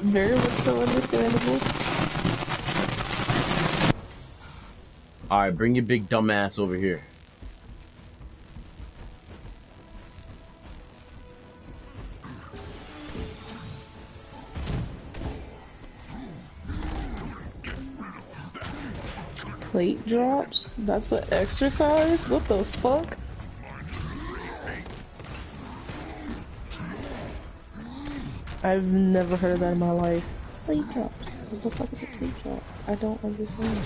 Very much so understandable. Alright, bring your big dumb ass over here. Plate drops? That's an exercise? What the fuck? I've never heard of that in my life. Plate drops. What the fuck is a plate drop? I don't understand.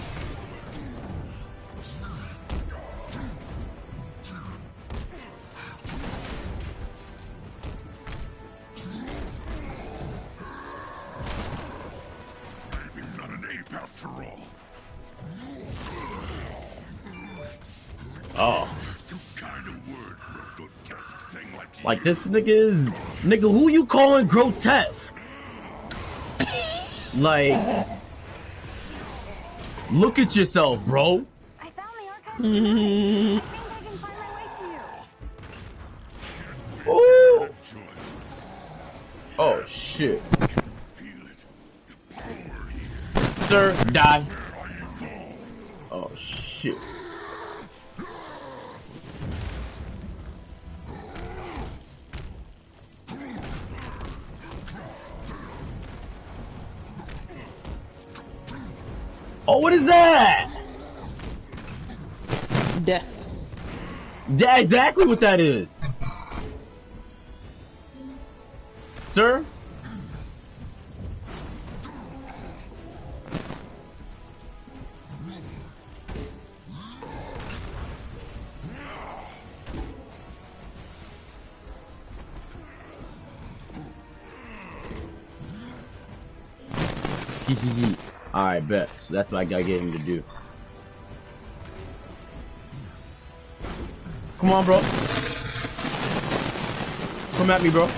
Oh. Like this nigga is... Nigga, who you calling grotesque? Like... Look at yourself, bro. I found the archive. I think I can find my way to you. Ooh. Oh, shit. Sir, die. Oh, shit. Oh, what is that? Death. Yeah, exactly what that is. Sir? Alright, bet. So that's what I gotta get him to do. Come on, bro. Come at me, bro.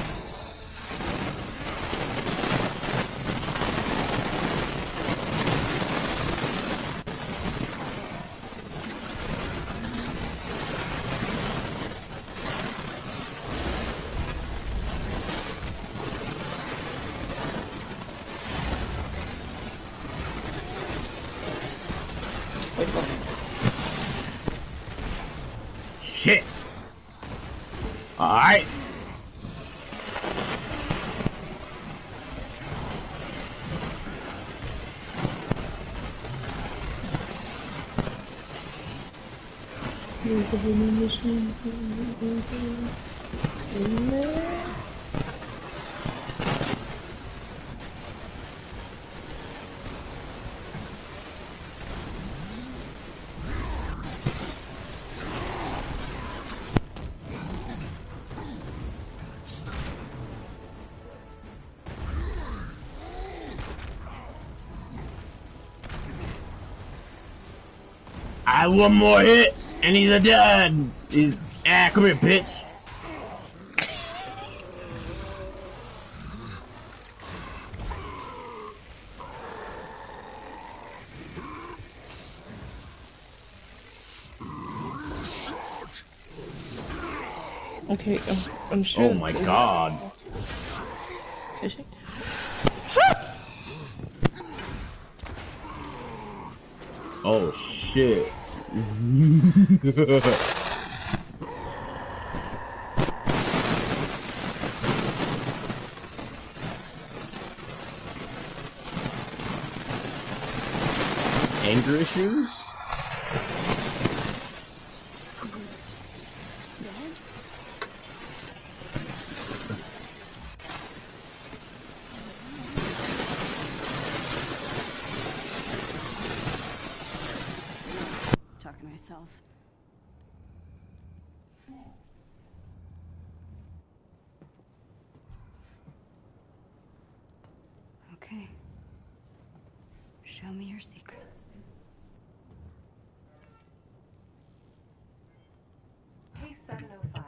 Shit. Alright. There's a vending machine in there. I one more hit, and he's a dead. He's come here, bitch. Okay, I'm sure. Oh my god. Fishing? Oh shit. Anger issues? Talking to myself. Okay. Show me your secrets. Case 705.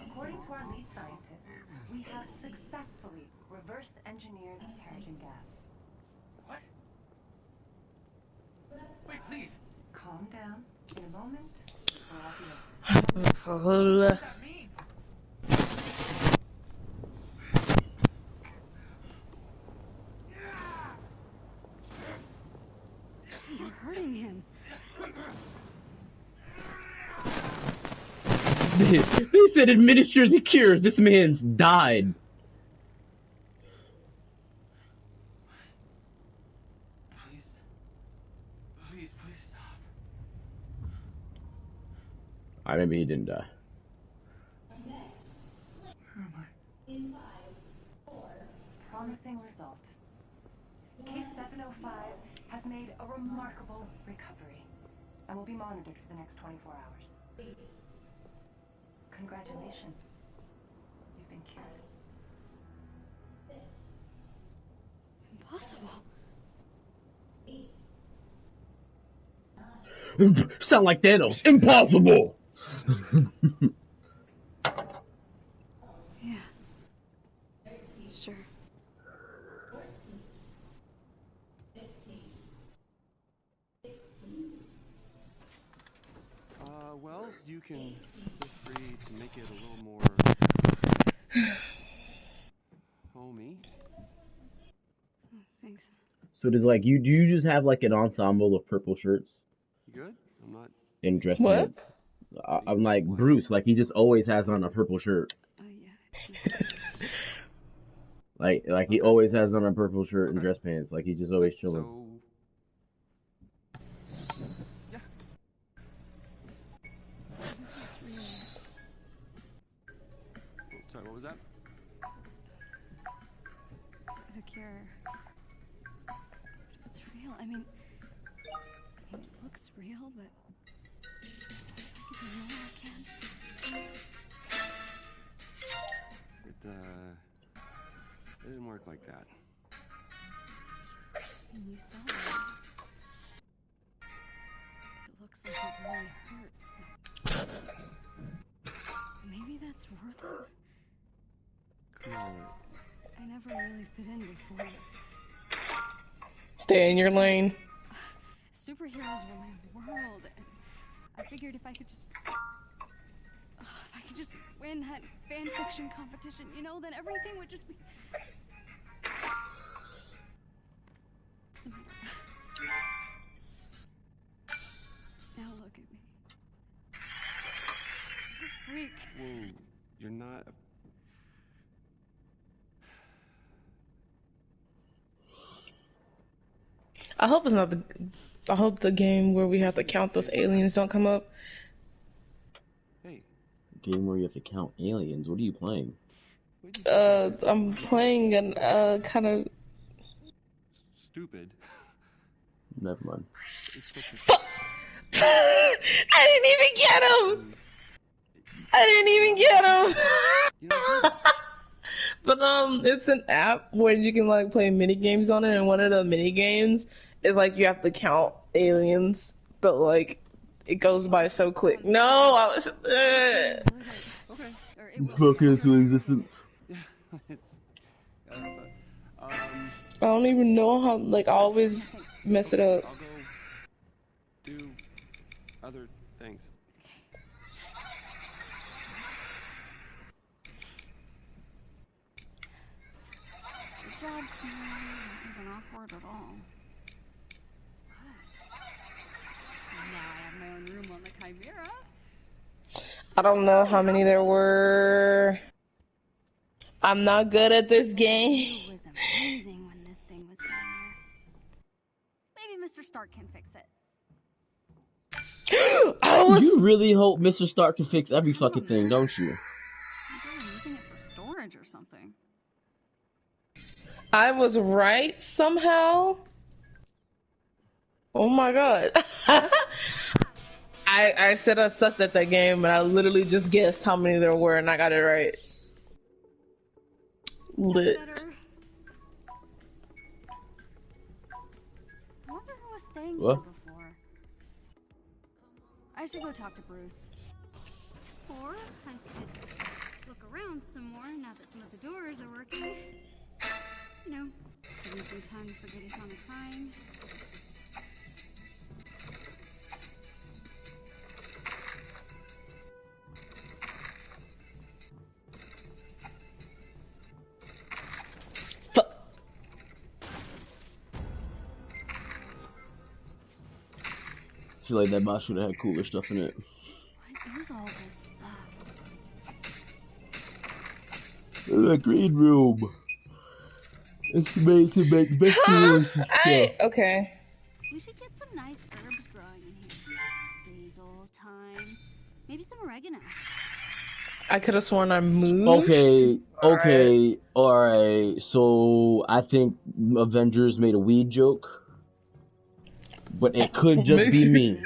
According to our lead scientist, we have successfully reverse engineered Terrigen gas. What? Wait, please. Calm down. In a moment, this will all be over. What does that mean? killing him. They said administer the cure. This man's died. Please stop. I maybe he didn't die. Where am I? Promising result. Case 705 has made a remarkable recovery and will be monitored for the next 24 hours. Congratulations. You've been cured. Impossible. Sound like Thanos. Impossible. Yeah. Sure. Well, you can feel free to make it a little more homey. Thanks. So does like do you just have like an ensemble of purple shirts You good? I'm not. and dress What? pants? I'm like Bruce, like he just always has on a purple shirt. Yeah. Like he always has on a purple shirt and dress pants. Like he's just always chilling. So. Yeah. Oh, sorry, what was that? The cure. It's real. I mean, it looks real, but if I can I can. It didn't work like that. And you saw it. It looks like it really hurts, but maybe that's worth it? Come on. I never really fit in before. Stay in your lane. Superheroes were my world, and I figured if I could just win that fan fiction competition, you know, then everything would just be. Doesn't matter. Now look at me. You're a freak. Whoa, you're not. I hope it's not the. I hope the game where we have to count those aliens don't come up. Hey. Game where you have to count aliens. What are you playing? I'm playing an kind of. Stupid. Never mind. I didn't even get him. I didn't even get him. You know, But it's an app where you can like play mini games on it, and one of the mini games is like you have to count aliens, but like it goes by so quick. No, I was. okay. Focus to existence. Yeah, it's. I don't even know how. Like I always mess it up. I'll go do other things. Good job, Smiley. That wasn't awkward at all. What? Now I have my own room on the Chimera. I don't know how many there were. I'm not good at this game. It was amazing when this thing was in there. Maybe Mr. Stark can fix it. You really hope Mr. Stark can fix every fucking thing, don't you? Maybe I'm using it for storage or something. I was right somehow. Oh my god. I said I sucked at that game, and I literally just guessed how many there were, and I got it right. Lit. I wonder who was staying What? here before. I should go talk to Bruce. Or I could look around some more now that some of the doors are working. You know, give him some time to forget he's on a crying. I feel like that box should have had cooler stuff in it. What is all this stuff? The green room. It's made to make vegetables and stuff. Okay. We should get some nice herbs growing in here. Basil, thyme, maybe some oregano. I could have sworn I moved. Okay, Alright. alright. So I think Avengers made a weed joke, but it could just be me.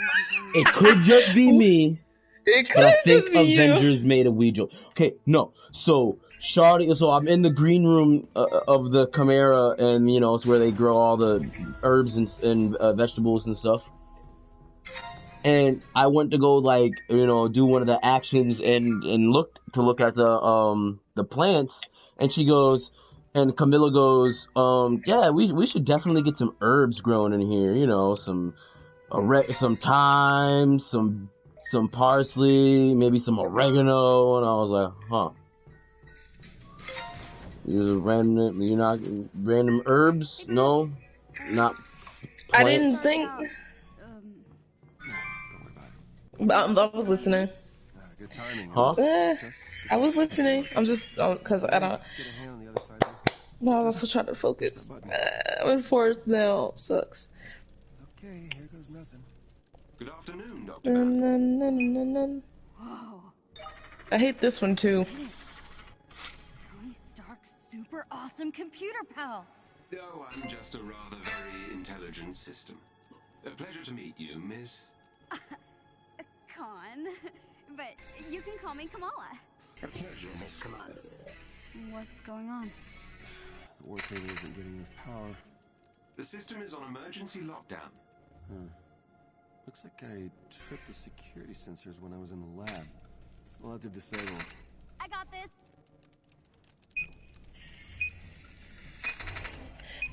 It could just be me, It but I could think just be you. Avengers made a weed joke. Okay, no. So Shawty, so I'm in the green room of the Chimera, and you know it's where they grow all the herbs and vegetables and stuff. And I went to go like do one of the actions and look at the plants, and she goes, and Camilla goes, yeah, we should definitely get some herbs growing in here, some thyme, some parsley, maybe some oregano, and I was like, huh. You're not random herbs? No, not I plants. didn't think. Don't worry about it. I was listening. Good timing. Huh? I was listening. I'm just because I don't. Get a hand on the other side there. No, I was also trying to focus. I'm in fourth now. Sucks. Okay, here goes nothing. Good afternoon, Dr. Dun, Mann. dun, dun, dun, dun. Whoa. I hate this one too. Tony Stark's super awesome computer pal. Oh, I'm just a rather very intelligent system. A pleasure to meet you, Miss. Con. But you can call me Kamala. A pleasure, Miss Kamala. What's going on? The war table isn't getting enough power. The system is on emergency lockdown. Looks like I tripped the security sensors when I was in the lab. We'll have to disable. I got this.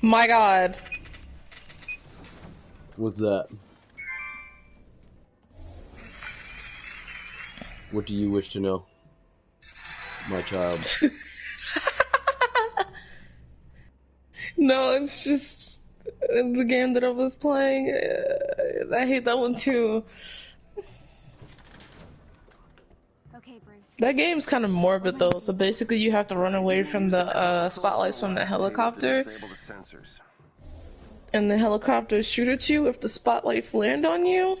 My God. What's that? What do you wish to know, my child? No, it's just the game that I was playing. I hate that one too. Okay, Bruce. That game's kind of morbid though. So basically, you have to run away from the spotlights from the helicopter, Disable the sensors. and the helicopter shoot at you if the spotlights land on you.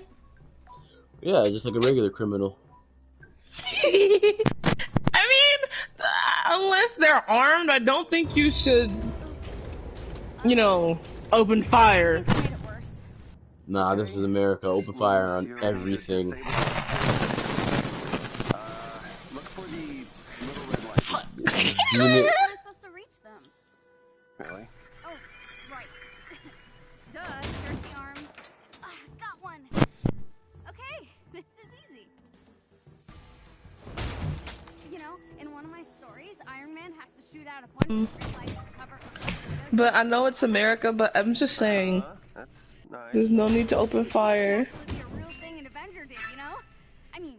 Yeah, just like a regular criminal. I mean, unless they're armed, I don't think you should, open fire. I made it worse. Nah, this is America. Open fire on everything. Look for the little red light. Beam it. How am I supposed to reach them? Really? Oh, right. Duh, here's the arms. Got one. Okay, this is easy. In one of my stories, Iron Man has to shoot out a bunch of streetlights to cover for Black Widow's. But I know it's America, but I'm just saying, That's nice. there's no need to open fire. Actually be a real thing an Avenger did, you know? I mean,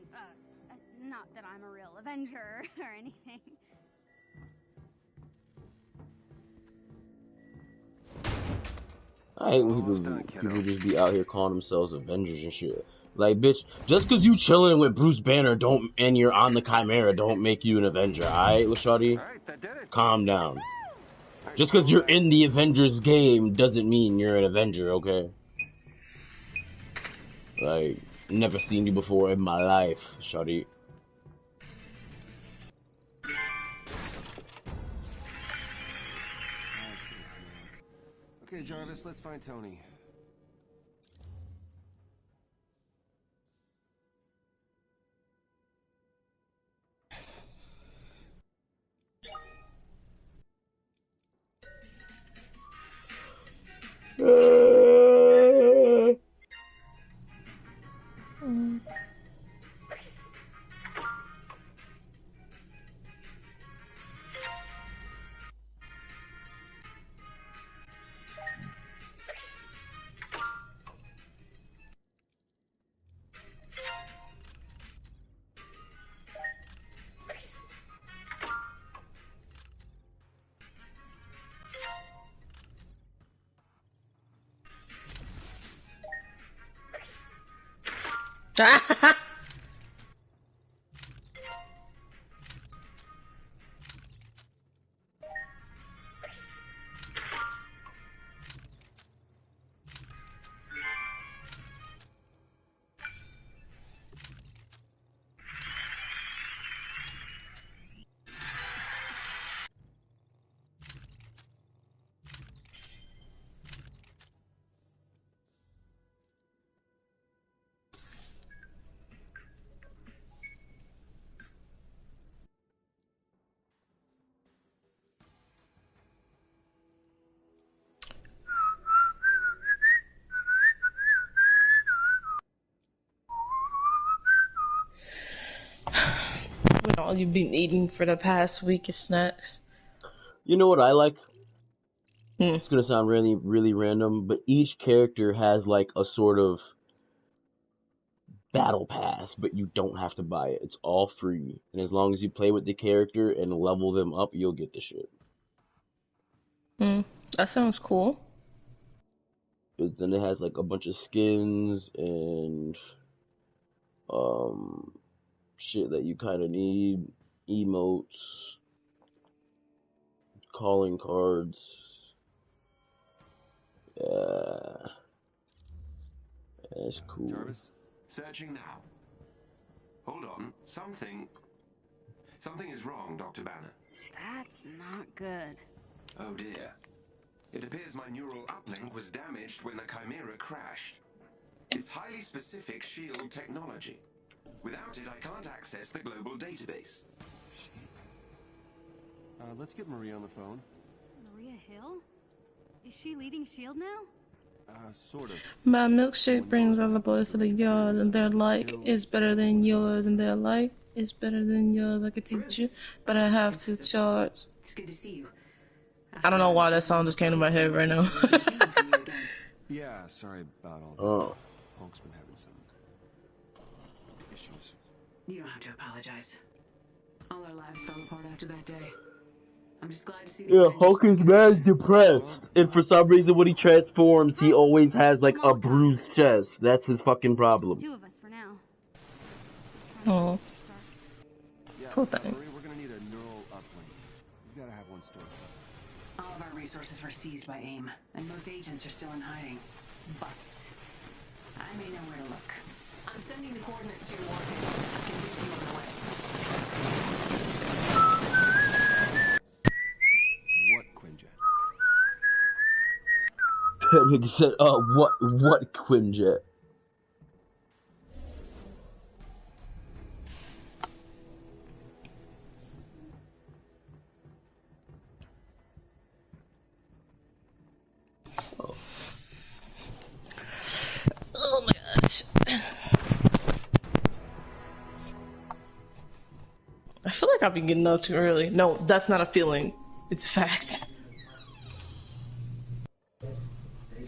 not that I'm a real Avenger or anything. I hate when people just be out here calling themselves Avengers and shit. Like, bitch, just cause you chilling with Bruce Banner and you're on the Chimera don't make you an Avenger, alright, Lashawty? Alright, that did it. Calm down. Just cause you're in the Avengers game doesn't mean you're an Avenger, okay? Like, never seen you before in my life, Shawty. Okay, Jarvis, let's find Tony. What all you've been eating for the past week is snacks? You know what I like? Hmm. It's gonna sound really, really random, but each character has like a sort of battle pass, but you don't have to buy it. It's all free, and as long as you play with the character and level them up, you'll get the shit. Hmm. That sounds cool. But then it has like a bunch of skins and um shit that you kind of need, emotes, calling cards. Yeah, that's cool. Jarvis? Searching now. Hold on. Something is wrong, Dr. Banner. That's not good. Oh dear. It appears my neural uplink was damaged when the Chimera crashed. It's highly specific shield technology. Without it, I can't access the global database. Let's get Maria on the phone. Maria Hill? Is she leading S.H.I.E.L.D. now? Sort of. My milkshake brings all the boys to the yard, and they're like, it's better than yours, and they're like, it's better than yours. I could teach you, but I have to charge. It's good to see you. I don't know why that song just came to my head right now. Yeah, sorry about all that. Oh, Hulk's been having some issues. You don't have to apologize. All our lives fell apart after that day. I'm just glad to see the yeah, Avengers Hulk is back in mad action. depressed, and for some reason when he transforms, he always has like a bruised chest. That's his fucking It's just problem. the two of us for now. Oh. Mr. Stark. Yeah, Poor thing. Maria, we're gonna need a neural uplink. We've gotta have one stored somewhere. All of our resources were seized by AIM, and most agents are still in hiding. But I may know where to look. I'm sending the coordinates to your war table. I can brief you on the way. What, Quinjet? That nigga said, what Quinjet? Oh my gosh. I feel like I've been getting up too early. No, that's not a feeling. It's a fact.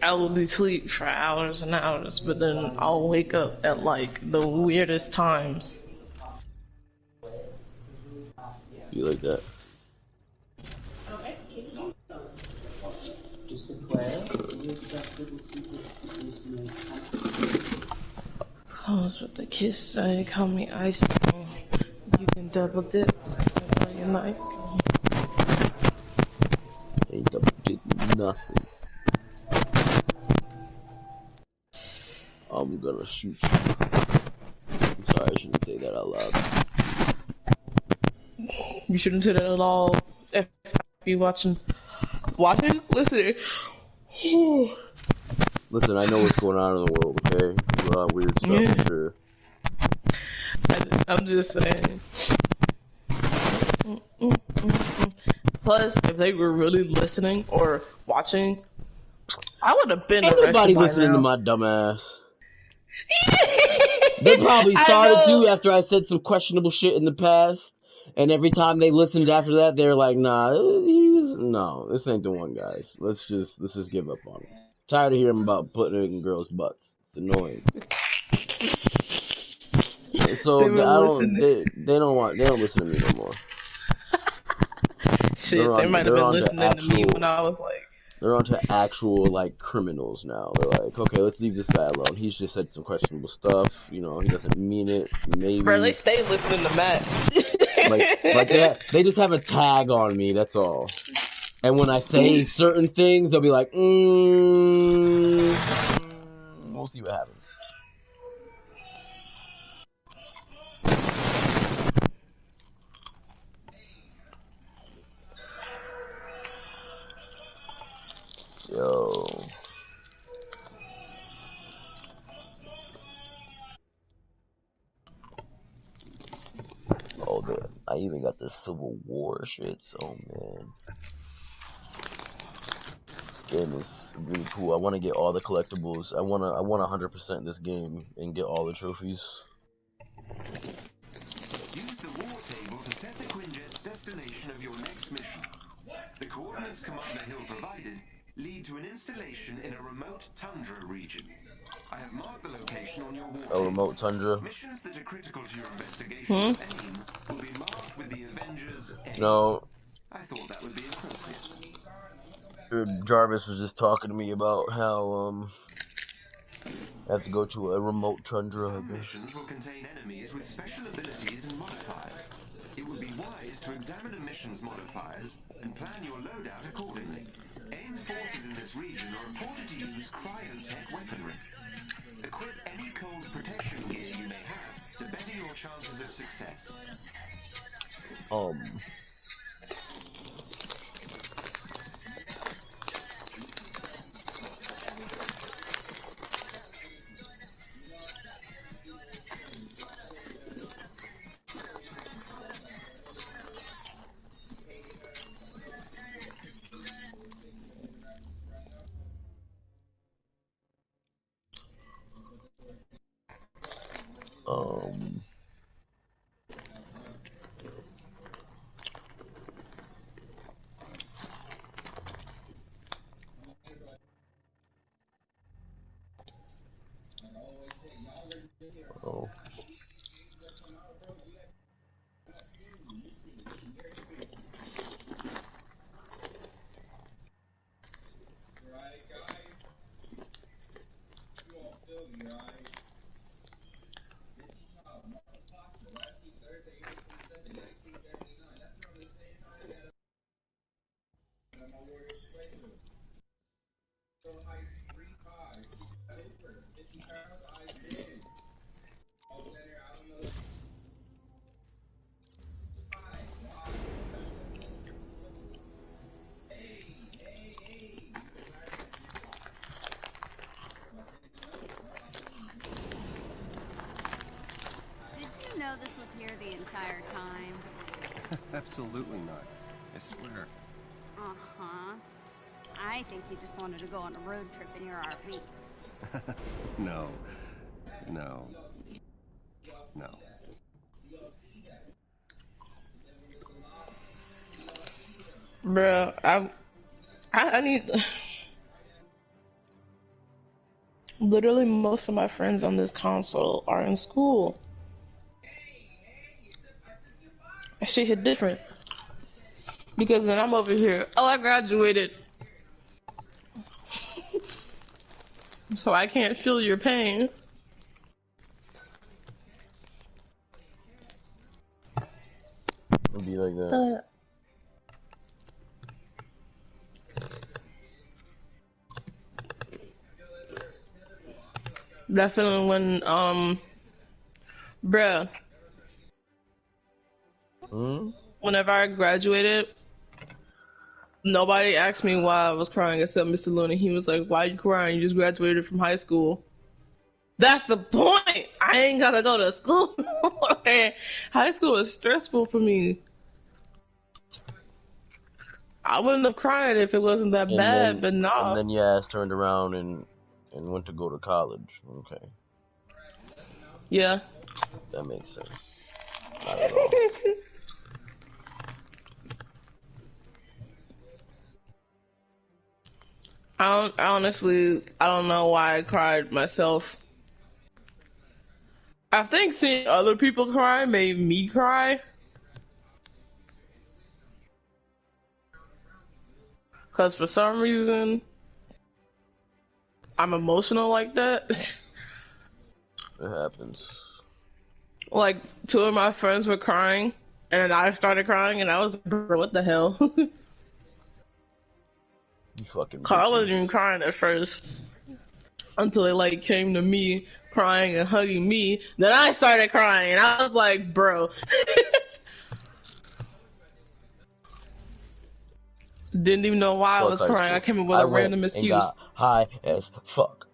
I will be asleep for hours and hours, but then I'll wake up at like the weirdest times. You like that? Cause with the kiss say, call me ice cream. You can double dip since I know you like. Ain't double did nothing. I'm gonna shoot you. I'm sorry, I shouldn't say that out loud. You shouldn't do that at all. If you watching, listen. Listen, I know what's going on in the world, okay? There's a lot of weird stuff, I'm sure. I'm just saying. Plus, if they were really listening or watching, I would have been Everybody arrested by listening now. to my dumb ass. They probably started to after I said some questionable shit in the past, and every time they listened after that, they're like, "Nah, no, this ain't the one, guys. Let's just give up on it." Tired of hearing about putting it in girls' butts. It's annoying. So They were listening. they don't listen to me no more. Shit, they might have been on to listening to me actual- when I was like They're onto actual like criminals now. They're like, okay, let's leave this guy alone. He's just said some questionable stuff. You know, he doesn't mean it. Bro, they Maybe stay listening to Matt. like they just have a tag on me. That's all. And when I say certain things, they'll be like, we'll see what happens. Yo. Oh, I even got the Civil War shit, so man. Game is really cool. I want to get all the collectibles. I want 100% this game and get all the trophies. Use the war table to set the Quinjet's destination of your next mission. The coordinates Commander Hill provided lead to an installation in a remote tundra region. I have marked the location on your war A table. remote tundra. Missions that are critical to your investigation of AIM will be marked with the Avengers AIM. No. I thought that would be appropriate. Jarvis was just talking to me about how I have to go to a remote tundra. Some missions will contain enemies with special abilities and modifiers. It would be wise to examine a mission's modifiers and plan your loadout accordingly. AIM forces in this region are reported to use cryotech weaponry. Equip any cold protection gear you may have to better your chances of success. Oh. Did you know this was here the entire time? Absolutely not. I swear. Uh-huh. I think you just wanted to go on a road trip in your RV. No. No. No. Bro, I need. Literally, most of my friends on this console are in school. That shit hit different. Because then I'm over here. Oh, I graduated. So I can't feel your pain. It'll be like that. That feeling when, bruh, whenever I graduated, nobody asked me why I was crying except Mr. Looney. He was like, why are you crying? You just graduated from high school. That's the point! I ain't gotta go to school. High school is stressful for me. I wouldn't have cried if it wasn't that bad, but nah. And then your ass turned around and went to go to college. Okay. Yeah. That makes sense. Not at all. I don't know why I cried myself. I think seeing other people cry made me cry. Cause for some reason, I'm emotional like that. It happens. Like, two of my friends were crying, and then I started crying, and I was like, bro, what the hell? You fucking Cause I bitches. wasn't even crying at first. Until it, like, came to me, crying and hugging me. Then I started crying, and I was like, bro. Didn't even know why I Fuck was high crying. I school. came up with I a went random and got excuse. high as fuck.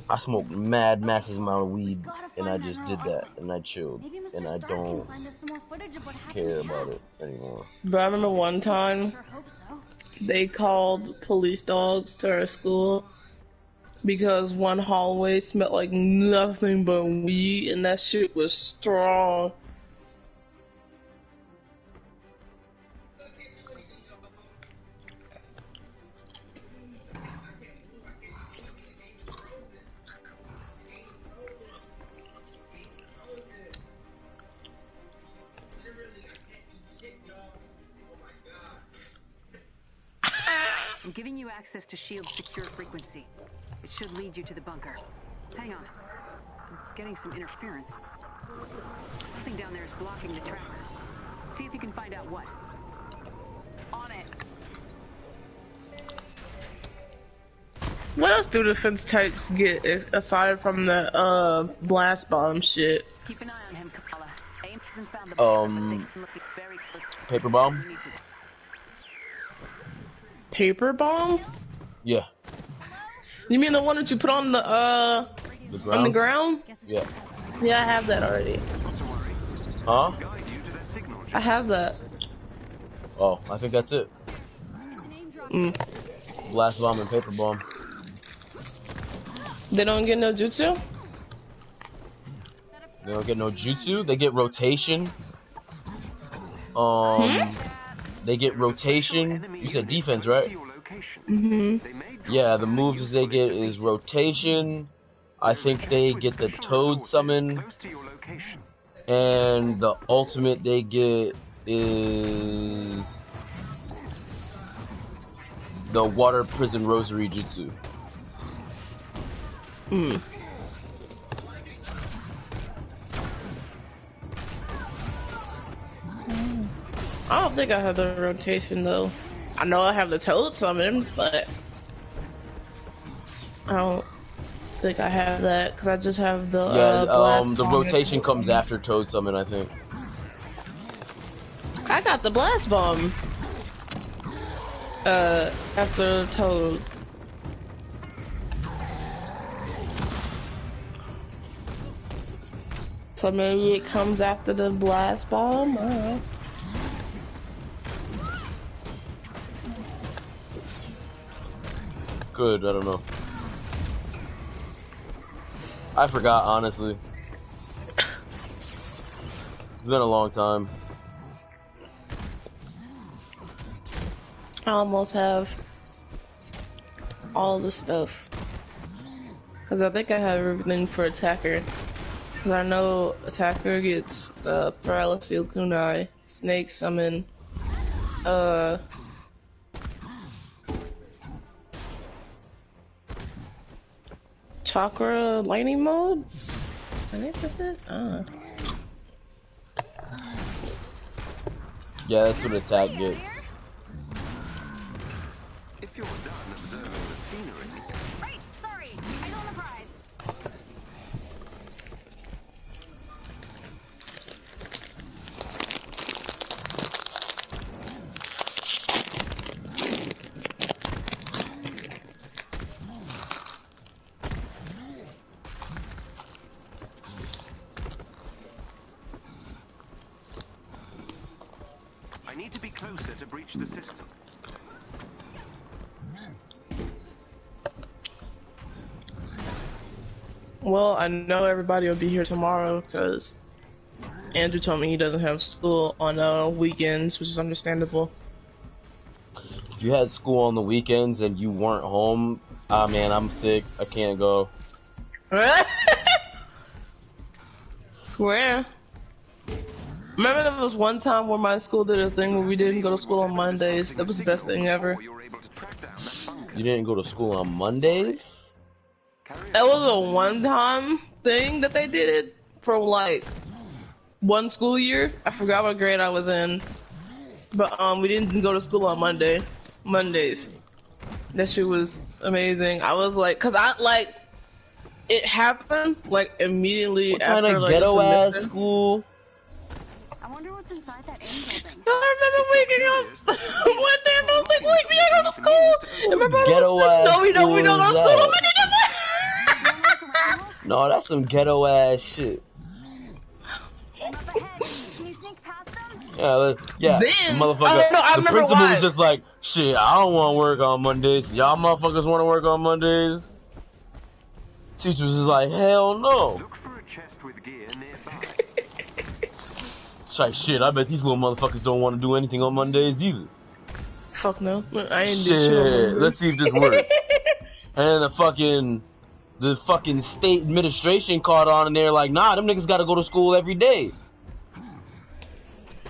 I smoked mad massive amount of weed, and I just did that, and I chilled, Maybe Mr. and I Stark can don't find us some more footage of what happened care to Kat. about it anymore. But I remember one time, Sure hope so. they called police dogs to our school because one hallway smelled like nothing but weed, and that shit was strong. I'm giving you access to S.H.I.E.L.D.'s secure frequency. It should lead you to the bunker. Hang on. I'm getting some interference. Something down there is blocking the tracker. See if you can find out what. On it. What else do defense types get aside from the blast bomb shit? Keep an eye on him, Kamala. AIM hasn't found the bunker, but they can look very close to Paper bomb? We need to- Paper bomb? Yeah, You mean the one that you put on the the on the ground. ground? Yeah. Yeah, I have that already. Huh? I have that. Oh, I think that's it. Blast bomb and paper bomb. They don't get no jutsu? They don't get no jutsu. They get rotation. They get rotation. You said defense, right? Yeah, the moves they get is rotation. I think they get the toad summon. And the ultimate they get is the water prison rosary jutsu. I don't think I have the rotation though. I know I have the toad summon, but I don't think I have that because I just have the blast The bomb and rotation toad comes summon. after toad summon, I think. I got the blast bomb. After toad. So maybe it comes after the blast bomb. Good, I don't know. I forgot, honestly. It's been a long time. I almost have all the stuff. Cause I think I have everything for attacker. Cause I know attacker gets paralysis kunai, snake summon, chakra lightning mode? I think that's it. Yeah, that's what attack gets. If you're done observing the scenery, Right, sorry. I don't want a prize. I need to be closer to breach the system. Well, I know everybody will be here tomorrow because Andrew told me he doesn't have school on weekends, which is understandable. If you had school on the weekends and you weren't home, ah man, I'm sick. I can't go. Swear. Remember there was one time where my school did a thing where we didn't go to school on Mondays. That was the best thing ever. You didn't go to school on Mondays? That was a one-time thing that they did it for like one school year. I forgot what grade I was in, but we didn't go to school on Mondays. That shit was amazing. I was like, cause I like it happened like immediately after like a semester. School. I wonder what's inside that end building. I remember waking up one day and I was like, wait, we gotta go to school. And my brother was like, no, we don't go to school. No, that's some ghetto ass shit. I'm up ahead. Can you sneak past them? Yeah, Then, motherfucker. no, I the remember principal why. was just like, shit, I don't want to work on Mondays. Y'all motherfuckers want to work on Mondays? Teachers is like, hell no. Look for a chest with gear nearby. It's like, shit, I bet these little motherfuckers don't want to do anything on Mondays either. Fuck no, I ain't did shit. Shit, let's see if this works. And the fucking state administration caught on and they're like, nah, them niggas gotta go to school every day.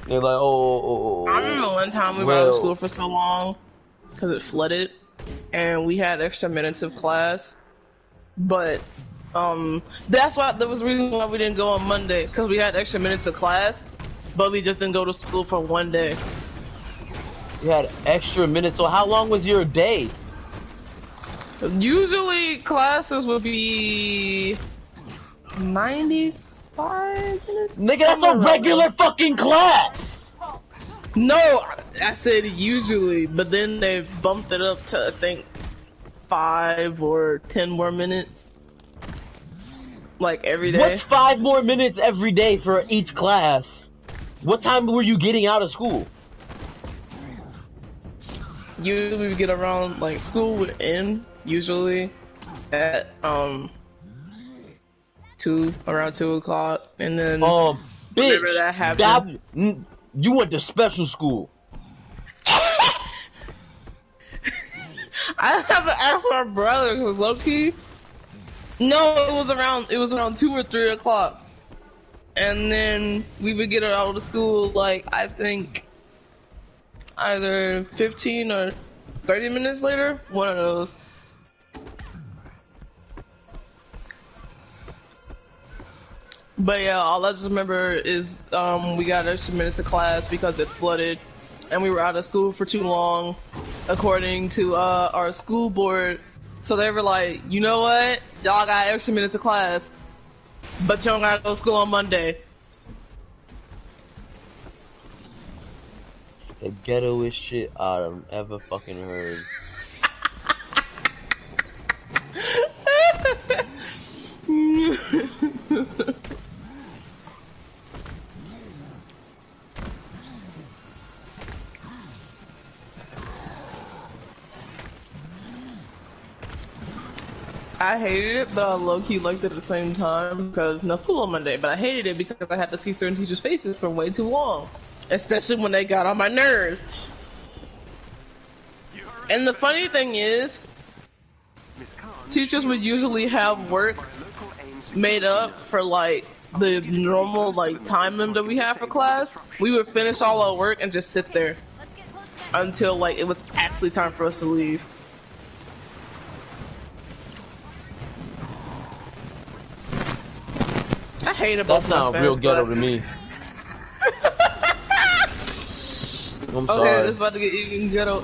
They're like, oh. I remember one time we were out of school for so long because it flooded and we had extra minutes of class. But that was the reason why we didn't go on Monday, because we had extra minutes of class, but we just didn't go to school for one day. You had extra minutes, so how long was your day? Usually classes would be 95 minutes. Nigga, that's a regular fucking class! No, I said usually, but then they bumped it up to, I think, 5 or 10 more minutes. Like every day. What's 5 more minutes every day for each class? What time were you getting out of school? Usually we get around, like, school would end, usually, at, around 2 o'clock, and then, bitch, whenever that happened. You went to special school. I have to ask my brother, cause low-key, no, it was around 2 or 3 o'clock, and then we would get out of school, like, I think, either 15 or 30 minutes later, one of those. But yeah, all I just remember is we got extra minutes of class because it flooded, and we were out of school for too long, according to our school board. So they were like, you know what? Y'all got extra minutes of class, but you don't gotta go to school on Monday. The ghettoest shit I've ever fucking heard. I hated it, but I low-key liked it at the same time because no school on Monday, but I hated it because I had to see certain teachers' faces for way too long. Especially when they got on my nerves. And the funny thing is, teachers would usually have work made up for like the normal like time limit that we have for class. We would finish all our work and just sit there until like it was actually time for us to leave. I hated both. That sounds real ghetto to me. I'm sorry. Okay, it's about to get even ghetto.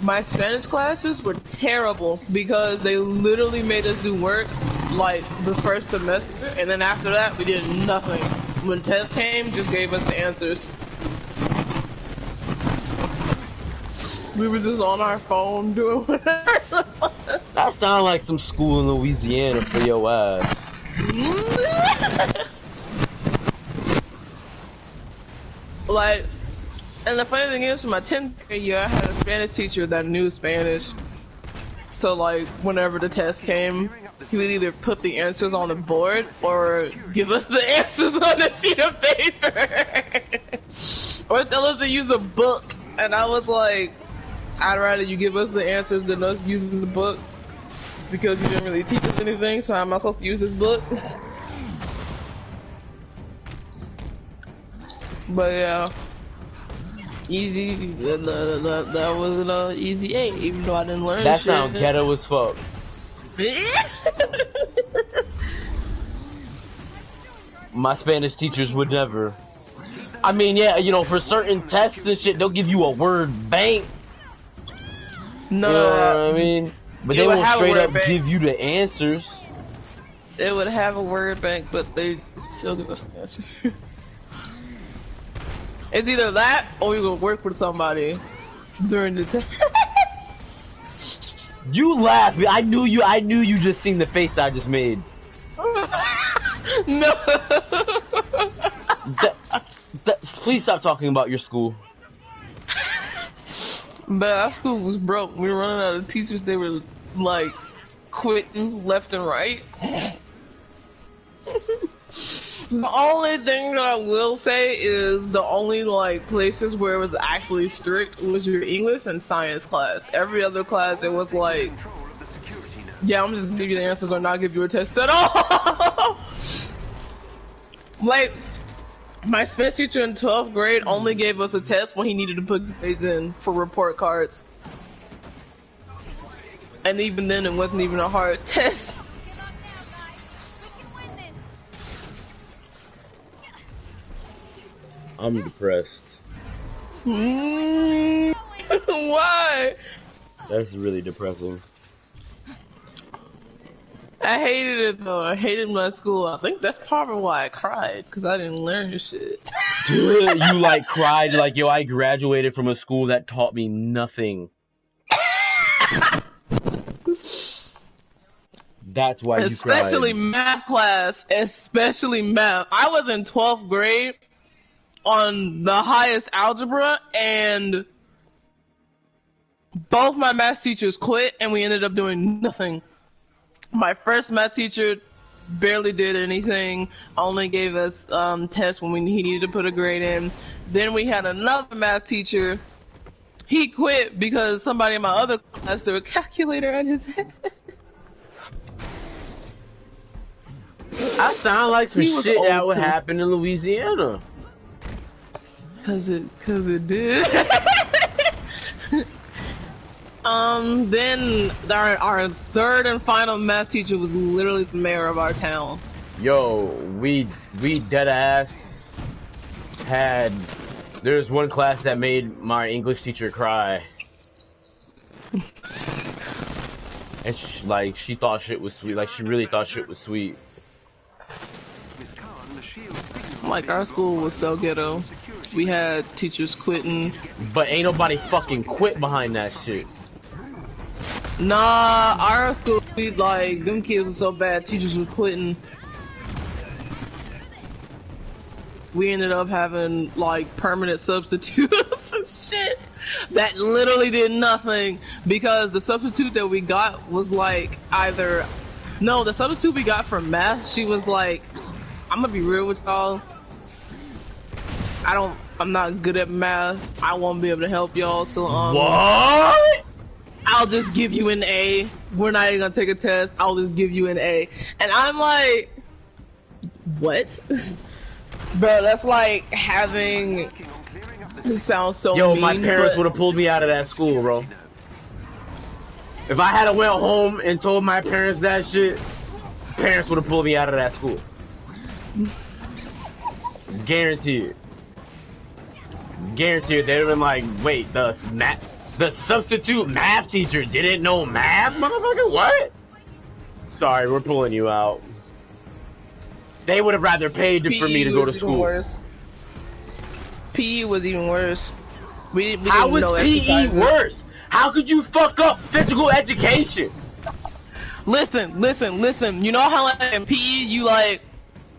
My Spanish classes were terrible because they literally made us do work like the first semester, and then after that we did nothing. When tests came, just gave us the answers. We were just on our phone doing whatever. That sounds like some school in Louisiana for your ass. Like, and the funny thing is, for my 10th grade year, I had a Spanish teacher that knew Spanish. So, like, whenever the test came, he would either put the answers on the board or give us the answers on a sheet of paper. Or tell us to use a book. And I was like, I'd rather you give us the answers than us using the book. Because you didn't really teach us anything, so how am I supposed to use this book? But yeah, easy. That was an easy A, even though I didn't learn That shit. sounds ghetto as fuck. My Spanish teachers would never. I mean, yeah, you know, for certain tests and shit, they'll give you a word bank. No, You know what I mean? But they won't straight up give you the answers. They would have a word bank, but they still give us the answers. It's either that or you go work with somebody during the test. You laugh. I knew you just seen the face I just made. No. Please stop talking about your school. But our school was broke. We were running out of teachers. They were like quitting left and right. The only thing that I will say is the only like places where it was actually strict was your English and science class. Every other class it was like, yeah, I'm just gonna give you the answers or not give you a test at all. Like, my Spanish teacher in 12th grade only gave us a test when he needed to put grades in for report cards. And even then it wasn't even a hard test. I'm depressed. Why? That's really depressing. I hated it though. I hated my school. I think that's probably why I cried, because I didn't learn shit. You like cried like, yo, I graduated from a school that taught me nothing. That's why you cried. Especially math class. Especially math. I was in 12th grade on the highest algebra, and both my math teachers quit, and we ended up doing nothing. My first math teacher barely did anything, only gave us tests when he needed to put a grade in. Then we had another math teacher. He quit because somebody in my other class threw a calculator at his head. I sound like some shit that would happen in Louisiana. Cause it did. Then our third and final math teacher was literally the mayor of our town. Yo, we dead ass had. There's one class that made my English teacher cry, and she thought shit was sweet. Like she really thought shit was sweet. Like our school was so ghetto. We had teachers quitting. But ain't nobody fucking quit behind that shit. Nah, our school, like, them kids were so bad, teachers were quitting. We ended up having, like, permanent substitutes and shit that literally did nothing, because the substitute that we got was, like, the substitute we got for math, she was like, I'm gonna be real with y'all, I'm not good at math, I won't be able to help y'all, so, What? I'll just give you an A. We're not even gonna take a test. I'll just give you an A. And I'm like, what? Bro, that's like having. This sounds so Yo, mean, my parents would have pulled me out of that school, bro. If I had went home and told my parents that shit, parents would have pulled me out of that school. Guaranteed. Guaranteed. They'd have been like, wait, the substitute math teacher didn't know math? Motherfucker, what? Sorry, we're pulling you out. They would have rather paid for me to go to school. Worse. PE was even worse. We How didn't know was exercises. PE worse? How could you fuck up physical education? Listen. You know how like in PE you like,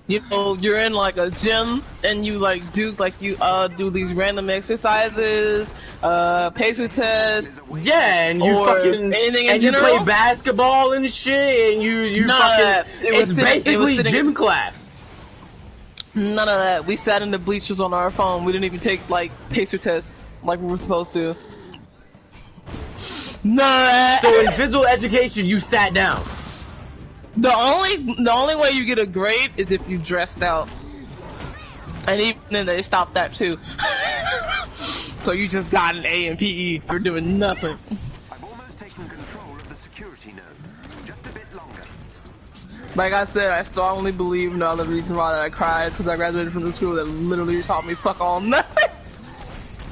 you know, you're in like a gym and you like do these random exercises, pacer tests. Yeah, and you fucking anything in and general? you play basketball and shit, and you fucking. It's basically gym class. None of that. We sat in the bleachers on our phone. We didn't even take like pacer tests like we were supposed to. None of that. So in physical education, you sat down. The only way you get a grade is if you dressed out. And even then they stopped that too. So you just got an A in PE for doing nothing. I've almost taken control of the security node. Just a bit longer. Like I said, I strongly believe no other reason why I cried is because I graduated from the school that literally taught me fuck all nothing.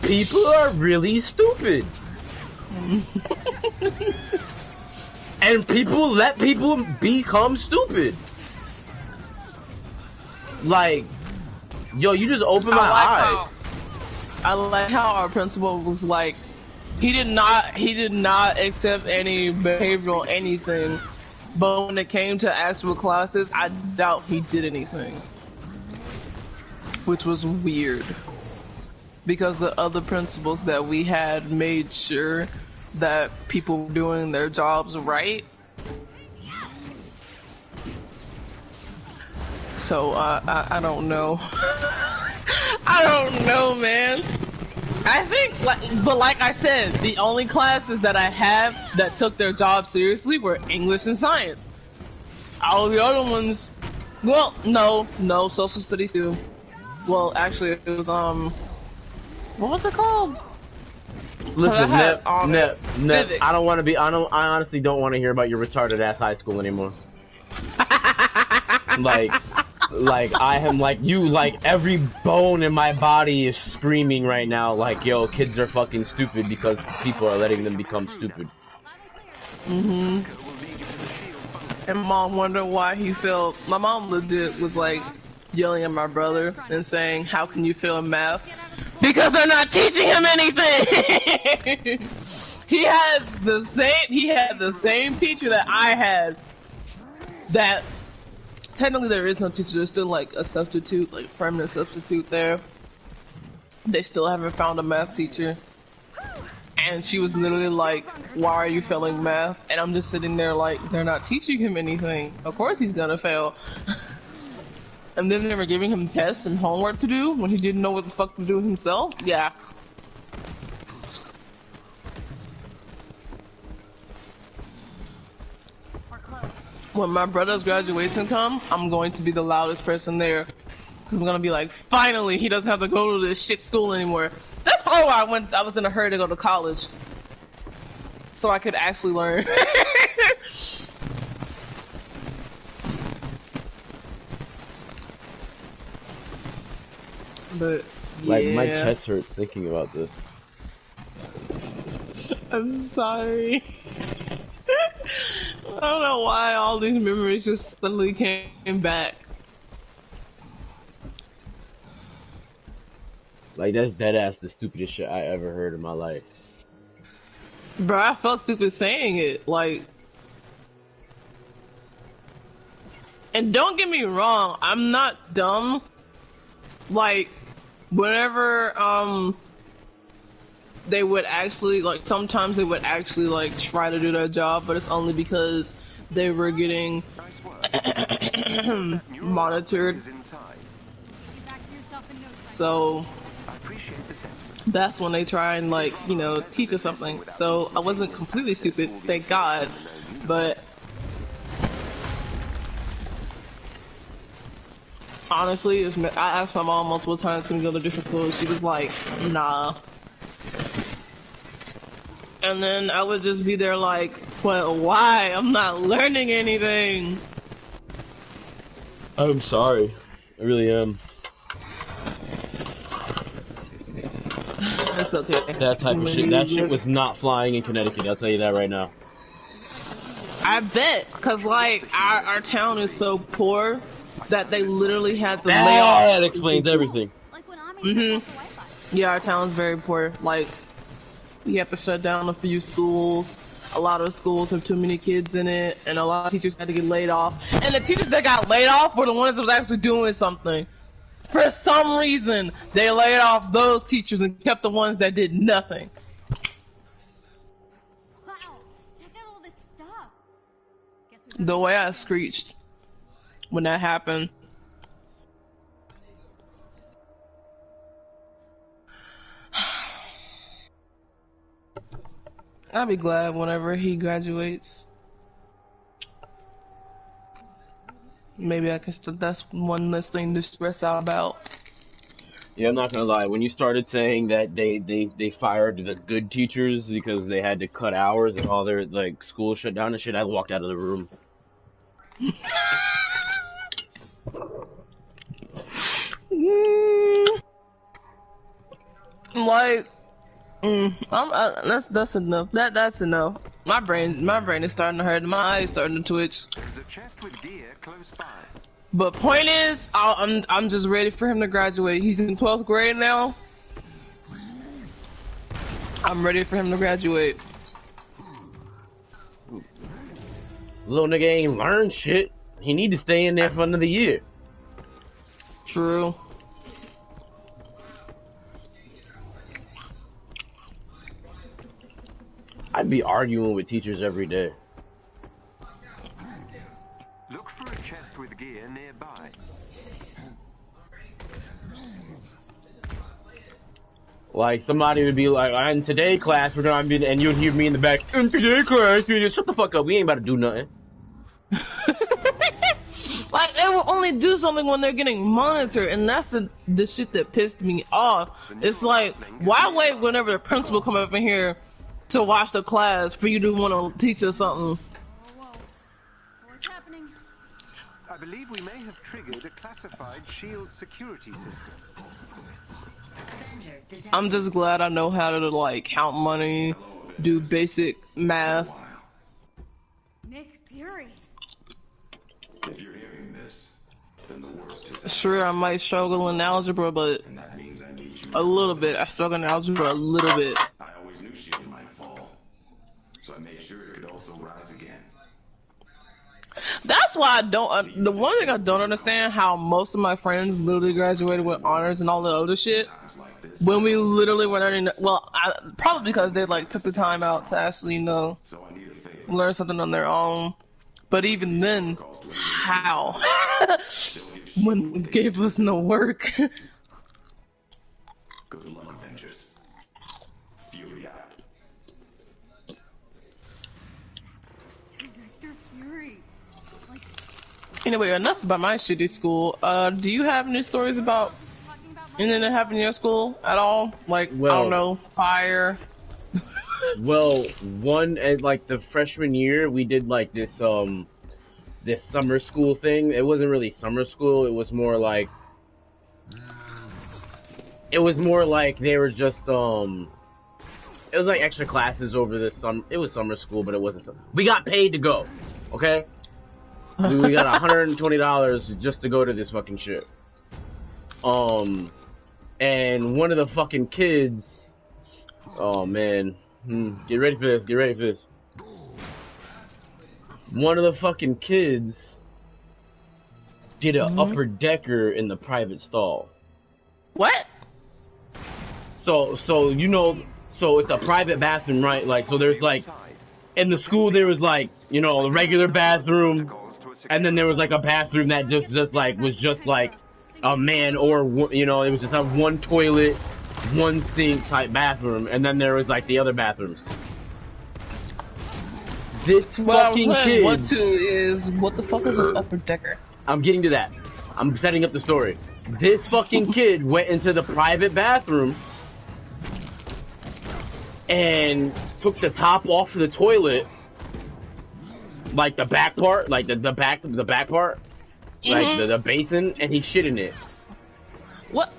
People are really stupid. And people let people become stupid. Like, yo, you just opened my eyes. I like how our principal was like, he did not accept any behavioral anything, but when it came to actual classes, I doubt he did anything, which was weird, because the other principals that we had made sure that people were doing their jobs right. So I don't know. I don't know, man. I think, but like I said, the only classes that I have that took their job seriously were English and science. All the other ones, well, no, social studies too. Well, actually, it was what was it called? Listen, Nep, civics. I honestly don't want to hear about your retarded ass high school anymore. Like I am like you, like every bone in my body is screaming right now like, yo, kids are fucking stupid because people are letting them become stupid. And mom wondered why he failed. My mom legit was like yelling at my brother and saying, how can you fail in math? Because they're not teaching him anything. He had the same teacher that I had. That technically there is no teacher, there's still like a substitute, like permanent substitute there. They still haven't found a math teacher. And she was literally like, why are you failing math? And I'm just sitting there like, they're not teaching him anything. Of course he's gonna fail. And then they were giving him tests and homework to do when he didn't know what the fuck to do himself? Yeah. When my brother's graduation comes, I'm going to be the loudest person there. Because I'm going to be like, finally, he doesn't have to go to this shit school anymore. That's probably why I was in a hurry to go to college. So I could actually learn. But, yeah. Like, my chest hurts thinking about this. I'm sorry. I don't know why all these memories just suddenly came back. Like, that's deadass the stupidest shit I ever heard in my life. Bro, I felt stupid saying it, like... And don't get me wrong, I'm not dumb. Like, whenever, they would actually, like, sometimes they would actually, like, try to do their job, but it's only because they were getting monitored. So, that's when they try and, like, you know, teach us something. So, I wasn't completely stupid, thank God, but... Honestly, I asked my mom multiple times, can we go to different schools? She was like, nah. And then I would just be there like, well, why? I'm not learning anything. I'm sorry. I really am. It's okay. That type of shit. That shit was not flying in Connecticut, I'll tell you that right now. I bet, cause like, our town is so poor that they literally had to lay off. That explains everything. Yeah, our town's very poor. Like, we have to shut down a few schools. A lot of schools have too many kids in it, and a lot of teachers had to get laid off. And the teachers that got laid off were the ones that was actually doing something. For some reason, they laid off those teachers and kept the ones that did nothing. Wow, check out all this stuff. The way I screeched when that happened. I'll be glad whenever he graduates. Maybe I can that's one less thing to stress out about. Yeah, I'm not gonna lie. When you started saying that they fired the good teachers because they had to cut hours and all their like school shut down and shit, I walked out of the room. Like, that's enough. That's enough. My brain is starting to hurt. My eyes starting to twitch. There's a chest with gear close by. But point is, I'm just ready for him to graduate. He's in 12th grade now. I'm ready for him to graduate. Little nigga ain't learned shit. He need to stay in there for another year. True. I'd be arguing with teachers every day. Look for a chest with gear nearby. Like somebody would be like, "In today class we're gonna be," and you'd hear me in the back, "In today class, you just shut the fuck up. We ain't about to do nothing." Like, they will only do something when they're getting monitored, and that's the shit that pissed me off. It's like, why wait whenever the principal come up in here to watch the class for you to want to teach us something? Whoa. What's happening? I believe we may have triggered a classified shield security system. I'm just glad I know how to, like, count money, do basic math. Nick Fury. If you're hearing this, then the worst is Sure, I might struggle in algebra, but and that means I need you. a little bit. I struggle in algebra a little bit. I always knew shield might fall, so I made sure it could also rise again. That's why I don't. The one thing I don't understand how most of my friends literally graduated with honors and all the other shit. When we literally were learning, well, probably because they like took the time out to actually, you know, So I need a favor. learn something on their own. But even then, how? When they gave us no work. Good luck, Avengers. Fury out. Director Fury. Like, Anyway, enough about my shitty school. Do you have any stories about talking about anything that happened in your school at all? Like, I Well- don't know, fire. Well, like the freshman year, we did like this summer school thing. It wasn't really summer school. It was more like they were just it was like extra classes over the summer. It was summer school, but it wasn't. We got paid to go. Okay, we got $120 just to go to this fucking shit. And one of the fucking kids. Oh man. Get ready for this. Get ready for this. One of the fucking kids did an upper decker in the private stall. What? So you know, so it's a private bathroom, right? Like, so there's like, in the school there was like, you know, the regular bathroom, and then there was like a bathroom that just like was just like a man or, you know, it was just a one toilet, one sink type bathroom, and then there was like the other bathrooms. This What I was fucking saying, kid. what to is, what the fuck is an upper decker? I'm getting to that. I'm setting up the story. This fucking kid went into the private bathroom and took the top off of the toilet, like the back part, like the back part, like the basin, and he shit in it. What?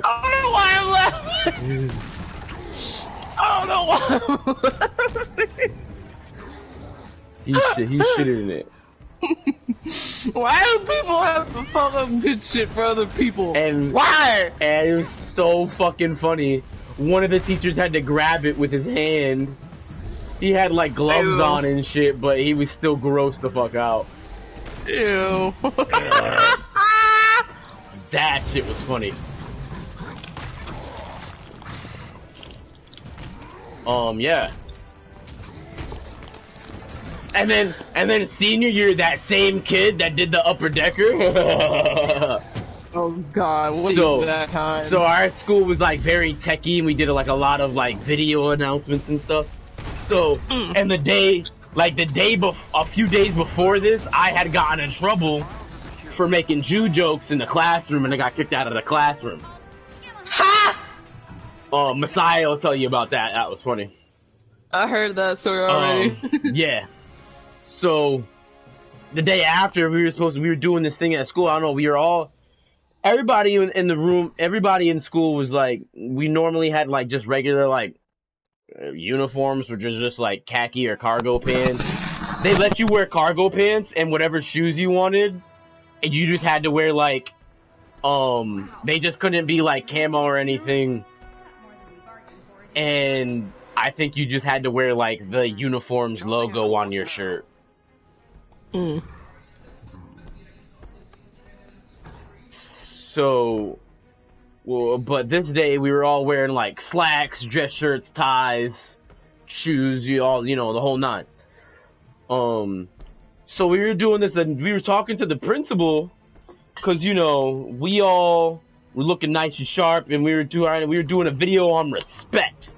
I don't know why I'm laughing. I don't know why I'm laughing. He shitted in it. Why do people have to fuck up good shit for other people? And why? And it was so fucking funny. One of the teachers had to grab it with his hand. He had like gloves Ew. on and shit, but he was still grossed the fuck out. Ew. That shit was funny. Yeah. And then senior year, that same kid that did the upper decker. Oh god, what So- is that time? So our school was like very techie, and we did like a lot of like video announcements and stuff. So, and a few days before this, I had gotten in trouble for making Jew jokes in the classroom, and I got kicked out of the classroom. Ha! Messiah will tell you about that. That was funny. I heard that story already. Yeah. So the day after, we were doing this thing at school. I don't know. Everybody in the room, everybody in school was like, we normally had like just regular like uniforms, which is just like khaki or cargo pants. They let you wear cargo pants and whatever shoes you wanted, and you just had to wear like, they just couldn't be like camo or anything. And I think you just had to wear like the uniform's logo on your shirt. Mm. So, well, but this day we were all wearing like slacks, dress shirts, ties, shoes, the whole nine. So we were doing this, and we were talking to the principal, cause we all were looking nice and sharp, and we were doing a video on respect,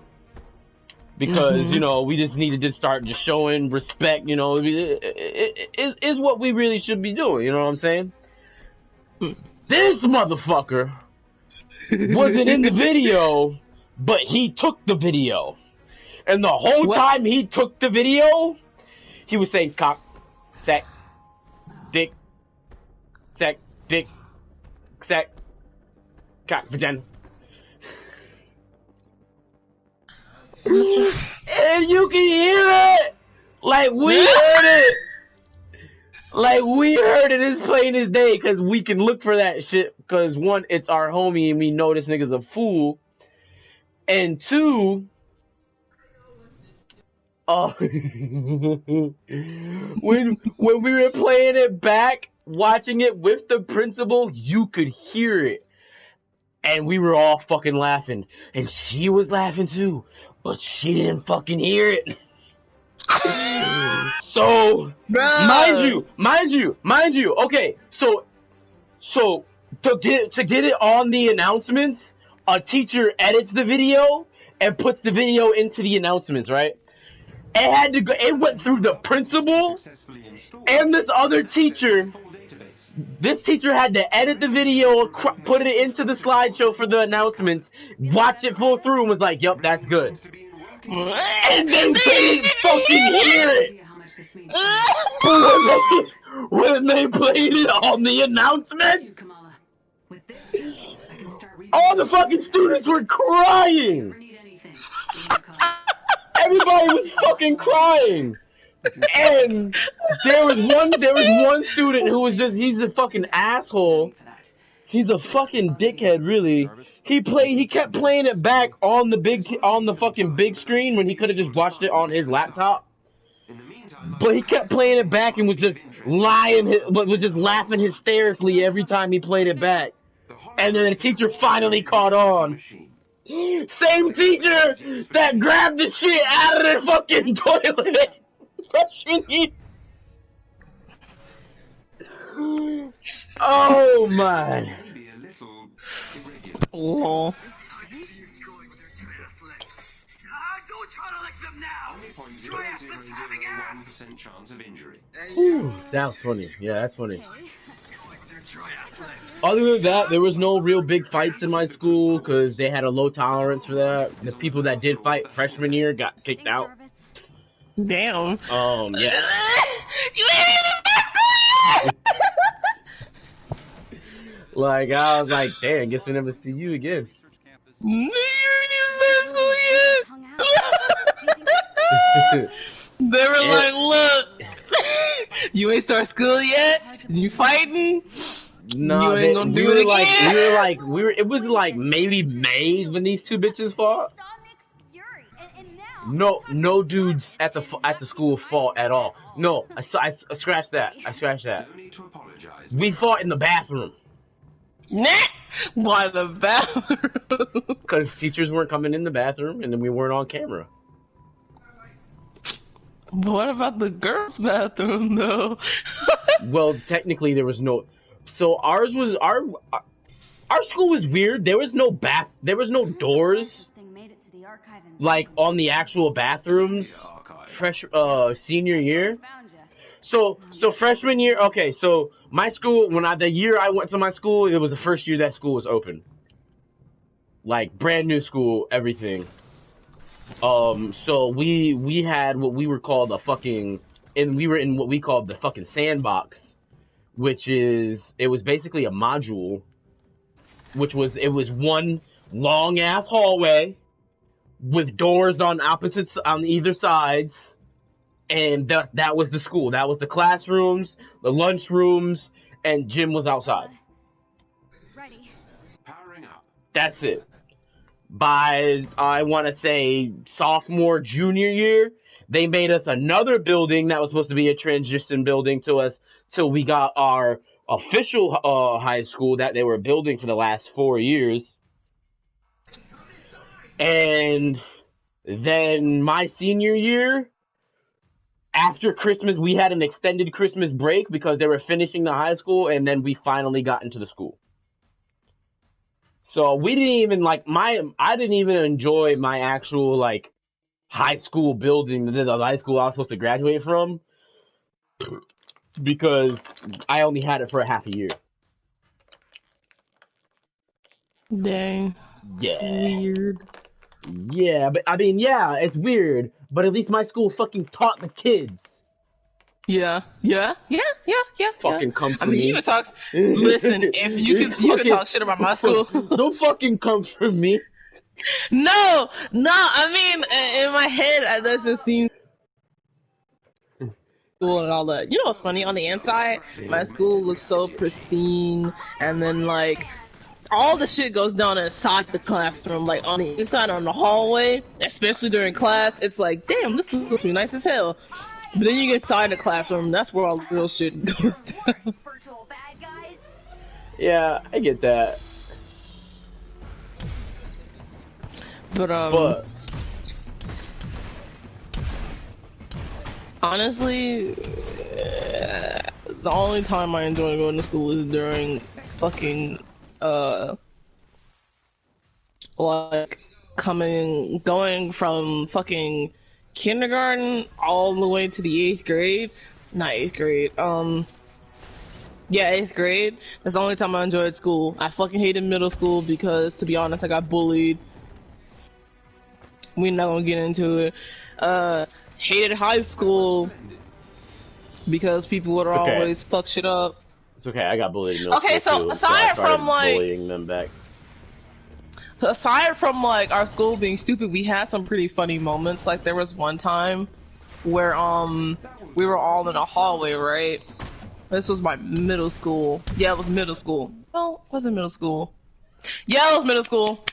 because we just needed to start just showing respect. It is what we really should be doing. You know what I'm saying? This motherfucker wasn't in the video, but he took the video. And the whole time he took the video, he was saying cock, sack, dick, sack, cock, vagina. And you can hear it! Like we heard it! Like, we heard it as plain as day, because we can look for that shit, because one, it's our homie, and we know this nigga's a fool, and two, when we were playing it back, watching it with the principal, you could hear it, and we were all fucking laughing, and she was laughing too, but she didn't fucking hear it. So, mind you. Okay, so to get it on the announcements, a teacher edits the video and puts the video into the announcements, right? It went through the principal and this other teacher. This teacher had to edit the video, put it into the slideshow for the announcements, watch it full through, and was like, "Yup, that's good." And they didn't fucking hear it. When they played it on the announcements, all the fucking students were crying. Everybody was fucking crying. And there was one student who was he's a fucking asshole. He's a fucking dickhead, really. He kept playing it back on the fucking big screen when he could have just watched it on his laptop. But he kept playing it back and was just laughing hysterically every time he played it back. And then the teacher finally caught on. Same teacher that grabbed the shit out of their fucking toilet. Oh my. Oh. Don't try to lick them now! Try lips having ass! Chance of injury. Ooh, that was funny. Yeah, that's funny. Other than that, there was no real big fights in my school because they had a low tolerance for that. The people that did fight freshman year got kicked out. Damn. Yeah. Like, I was like, damn, guess we never see you again. They were like, look, you ain't start school yet? You fighting? No, you ain't gonna do it again? It was like maybe May when these two bitches fought. No dudes at the school fought at all. No, I scratched that. We fought in the bathroom. Nah. Why the bathroom? Because teachers weren't coming in the bathroom, and then we weren't on camera. What about the girls' bathroom, though? Well, technically there was no. So our school was weird. There was no doors, like on the actual bathrooms. Senior year. So freshman year. Okay, so My school, the year I went to my school, it was the first year that school was open. Like, brand new school, everything. So we had what we were called and we were in what we called the fucking sandbox, it was basically a module, it was one long ass hallway with doors on either sides, and that was the school. That was the classrooms, the lunchrooms, and gym was outside. Ready. Powering up. That's it. By, I want to say, sophomore, junior year, they made us another building that was supposed to be a transition building to us till we got our official high school that they were building for the last 4 years. And then my senior year, after Christmas, we had an extended Christmas break because they were finishing the high school, and then we finally got into the school. So we didn't even I didn't even enjoy my actual high school building, the high school I was supposed to graduate from, because I only had it for a half a year. Dang. Yeah. It's weird. Yeah, but I mean, yeah, it's weird, but at least my school fucking taught the kids. Yeah. Fucking come for I mean, me. you can talk. Listen, if you can talk shit about my school. Don't fucking come for me. No. I mean, in my head, that just seems cool and all that. You know what's funny? On the inside, my school looks so pristine, and then all the shit goes down inside the classroom, like on the inside, on the hallway, especially during class. It's like, damn, this school must be nice as hell. But then you get inside the classroom, that's where all the real shit goes down. Virtual bad guys. Yeah, I get that. But honestly, the only time I enjoy going to school is during fucking going from fucking kindergarten all the way to the 8th grade. Not 8th grade. Yeah, 8th grade. That's the only time I enjoyed school. I fucking hated middle school because, to be honest, I got bullied. We're not gonna get into it. Hated high school because people would always fuck shit up. It's okay, I got bullied in middle Okay, school so too, aside so I from bullying them back. So aside from our school being stupid, we had some pretty funny moments. Like there was one time where we were all in a hallway, right? This was my middle school. Yeah, it was middle school. Well, was it middle school? Yeah, it was middle school.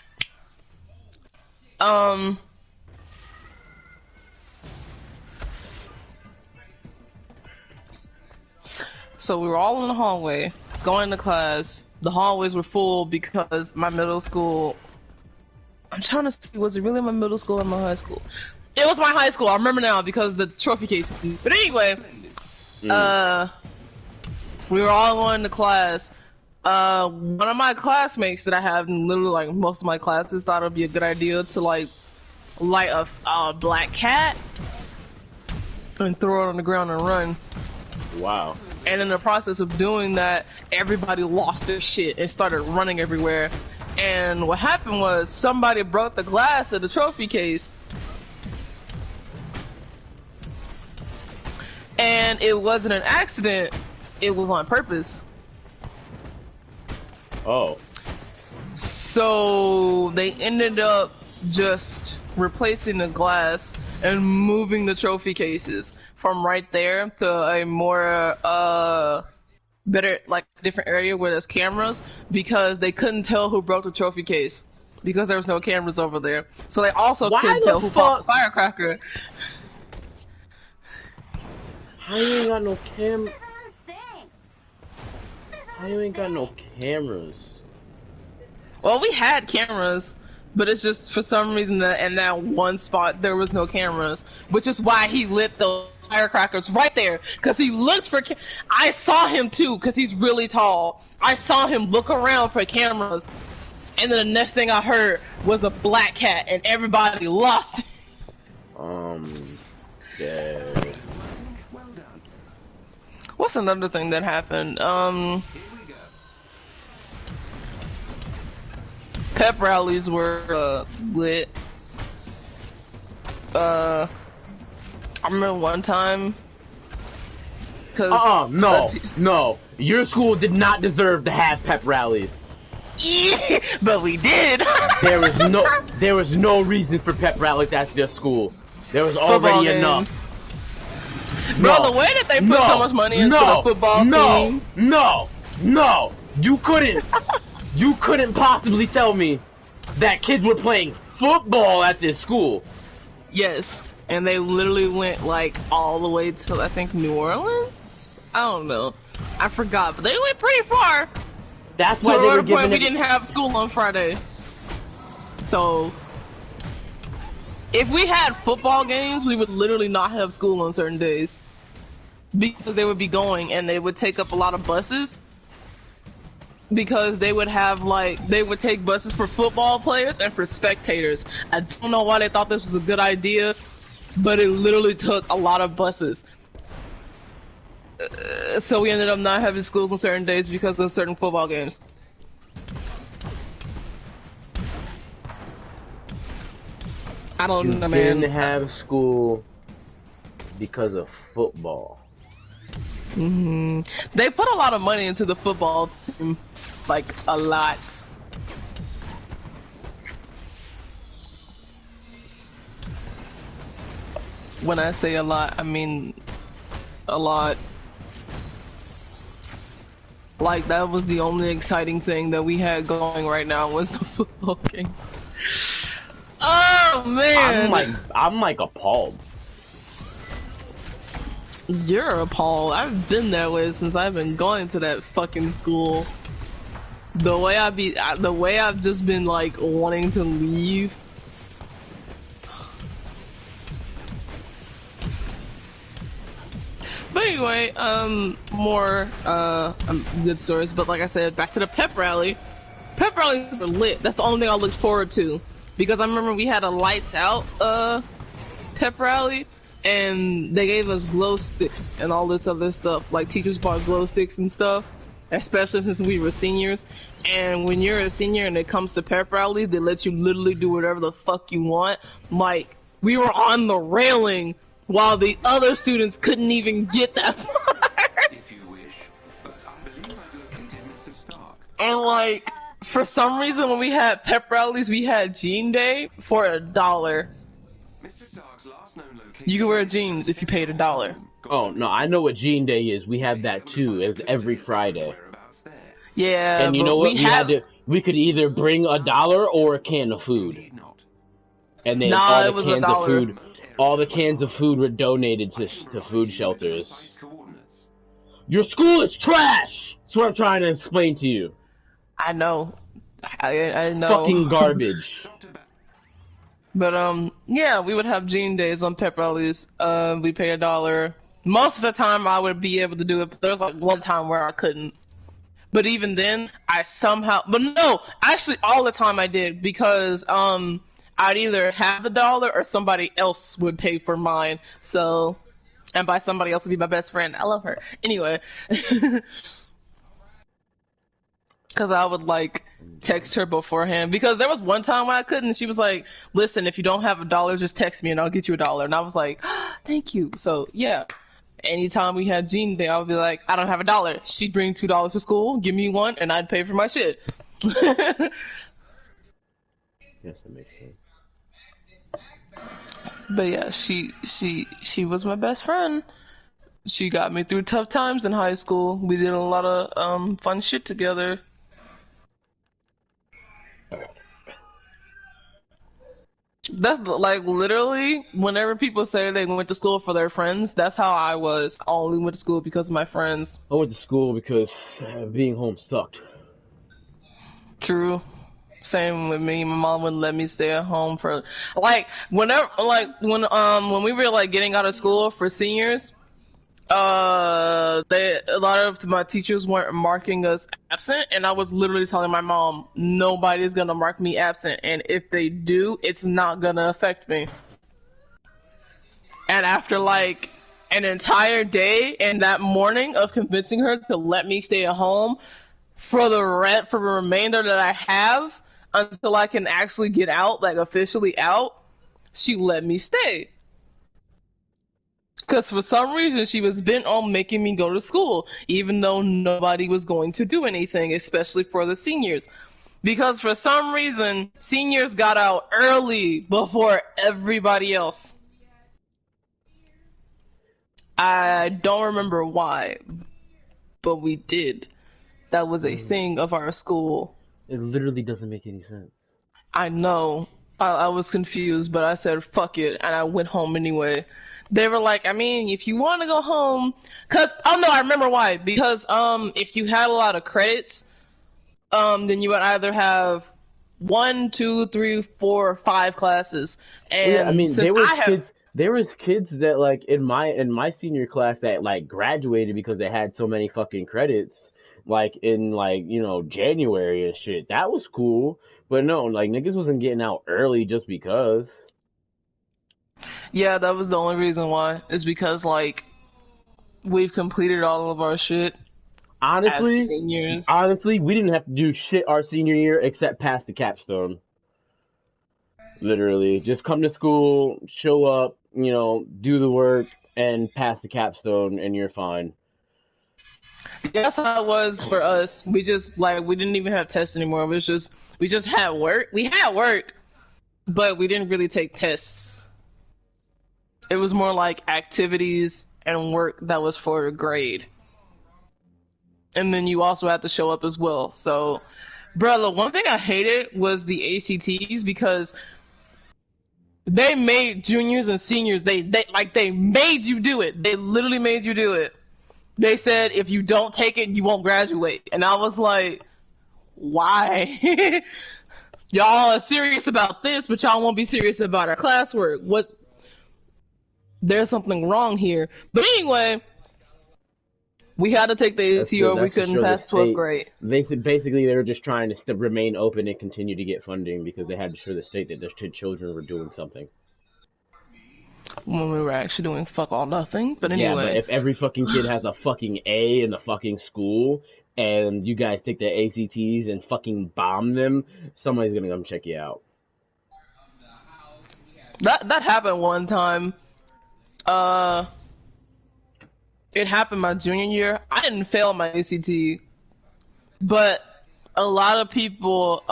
So we were all in the hallway, going to class. The hallways were full because my middle school... I'm trying to see, was it really my middle school or my high school? It was my high school, I remember now, because the trophy case. But anyway, we were all going to class. One of my classmates that I have in literally most of my classes thought it would be a good idea to light a black cat and throw it on the ground and run. Wow. And in the process of doing that, everybody lost their shit and started running everywhere. And what happened was somebody broke the glass of the trophy case. And it wasn't an accident, it was on purpose. Oh. So they ended up just replacing the glass and moving the trophy cases from right there to a more better, different area where there's cameras, because they couldn't tell who broke the trophy case because there was no cameras over there. So they also couldn't tell who popped the firecracker. How you ain't got no cam? This is insane. How you ain't got no cameras? Well, we had cameras, but it's just for some reason that in that one spot there was no cameras, which is why he lit those firecrackers right there, because he looked for I saw him too, because he's really tall. I saw him look around for cameras, and then the next thing I heard was a black cat, and everybody lost. Dead. What's another thing that happened? Pep rallies were lit. I remember one time. No. Your school did not deserve to have pep rallies. Yeah, but we did. There was no reason for pep rallies at their school. There was already enough. Bro, the way that they put so much money into the football team. No. You couldn't possibly tell me that kids were playing football at this school. Yes, and they literally went like all the way to I think New Orleans. I don't know, I forgot, but they went pretty far. That's why they were giving we didn't have school on Friday. So if we had football games, we would literally not have school on certain days because they would be going and they would take up a lot of buses. Because they would have they would take buses for football players and for spectators. I don't know why they thought this was a good idea, but it literally took a lot of buses. So we ended up not having schools on certain days because of certain football games. I don't know, man. Didn't have school because of football. They put a lot of money into the football team, like a lot. When I say a lot, I mean a lot. Like that was the only exciting thing that we had going right now was the football games. Oh man! I'm like appalled. You're appalled. I've been that way since I've been going to that fucking school. The way I've just been like wanting to leave. But anyway, more good stories. But like I said, back to the pep rally. Pep rallies are lit. That's the only thing I looked forward to because I remember we had a lights out pep rally. And they gave us glow sticks and all this other stuff. Like teachers bought glow sticks and stuff, especially since we were seniors. And when you're a senior and it comes to pep rallies, they let you literally do whatever the fuck you want. Like we were on the railing while the other students couldn't even get that far. If you wish, but I believe I've located Mr. Stark. And like for some reason when we had pep rallies, we had jean day for $1. Mr. Stark's last known location. You could wear jeans if you paid $1. Oh no, I know what Jean Day is. We have that too. It's every Friday. Yeah, and you know what? We could either bring $1 or a can of food. And then all the cans of food were donated to food shelters. Your school is trash. That's what I'm trying to explain to you. I know. I know. Fucking garbage. But yeah, we would have jean days on pep rallies. We pay $1. Most of the time I would be able to do it, but there was like one time where I couldn't. But even then, but no, actually all the time I did because I'd either have the $1 or somebody else would pay for mine. So, and by somebody else would be my best friend. I love her. Anyway. Because I would like text her beforehand because there was one time when I couldn't. She was like, listen, if you don't have $1, just text me and I'll get you $1. And I was like, thank you. So yeah, anytime we had Jean Day, I would be like, I don't have $1. She'd bring $2 to school, give me one, and I'd pay for my shit. Yes, that makes sense. But yeah, she was my best friend. She got me through tough times in high school. We did a lot of fun shit together. That's like literally whenever people say they went to school for their friends, that's how I was. I only went to school because of my friends. I went to school because being home sucked. True. Same with me. My mom wouldn't let me stay at home for like whenever when we were like getting out of school for seniors. A lot of my teachers weren't marking us absent, and I was literally telling my mom, nobody's gonna mark me absent, and if they do, it's not gonna affect me. And after like an entire day and that morning of convincing her to let me stay at home for the remainder that I have until I can actually get out, like officially out. She let me stay. Because for some reason she was bent on making me go to school, even though nobody was going to do anything, especially for the seniors. Because for some reason, seniors got out early before everybody else. I don't remember why, but we did. That was a thing of our school. It literally doesn't make any sense. I know. I was confused, but I said, fuck it, and I went home anyway. They were like, I mean, if you want to go home, I remember why. Because, if you had a lot of credits, then you would either have 1, 2, 3, 4, 5 classes. And yeah, I mean, since there was kids that, like, in my senior class that, like, graduated because they had so many fucking credits, like, in, like, you know, January and shit. That was cool. But no, like, niggas wasn't getting out early just because. Yeah, that was the only reason why. Is because, like, we've completed all of our shit Honestly, as seniors. we didn't have to do shit our senior year except pass the capstone. Literally, just come to school, show up, you know, do the work, and pass the capstone, and you're fine. That's how it was for us. We just, like, we didn't even have tests anymore. It was just, we just had work. We had work, but we didn't really take tests. It was more like activities and work that was for a grade. And then you also had to show up as well. So, brother, one thing I hated was the ACTs because they made juniors and seniors, they made you do it. They literally made you do it. They said, if you don't take it, you won't graduate. And I was like, why? Y'all are serious about this, but y'all won't be serious about our classwork. There's something wrong here. But anyway, we had to take the ACT or we couldn't pass 12th grade. Basically, they were just trying to remain open and continue to get funding because they had to show the state that their children were doing something. When we were actually doing fuck all nothing. But anyway. Yeah, but if every fucking kid has a fucking A in the fucking school and you guys take their ACTs and fucking bomb them, somebody's gonna come check you out. That happened one time. It happened my junior year. I didn't fail my ACT, but a lot of people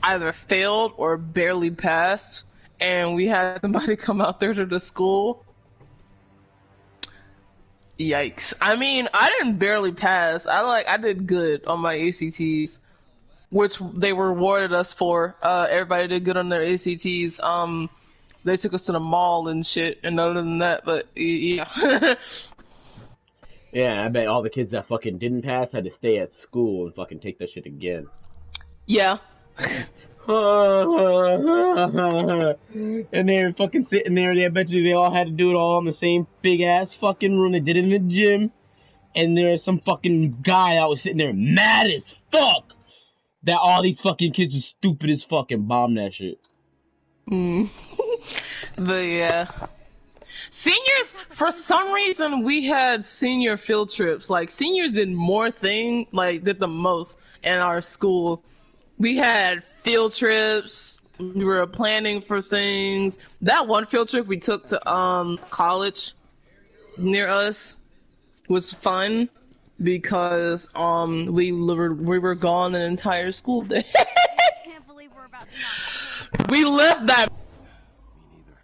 either failed or barely passed, and we had somebody come out there to the school. Yikes. I mean, I didn't barely pass. I did good on my ACTs, which they rewarded us for. Everybody did good on their ACTs. They took us to the mall and shit, and other than that, but yeah. Yeah, I bet all the kids that fucking didn't pass had to stay at school and fucking take that shit again. Yeah. And they were fucking sitting there, I bet you they all had to do it all in the same big ass fucking room. They did it in the gym, and there's some fucking guy that was sitting there mad as fuck that all these fucking kids are stupid as fucking bomb that shit. But yeah. Seniors, for some reason, we had senior field trips. Like, seniors did did the most in our school. We had field trips. We were planning for things. That one field trip we took to college near us was fun because we were gone an entire school day. I can't believe we're about to knock. We left that. Me neither.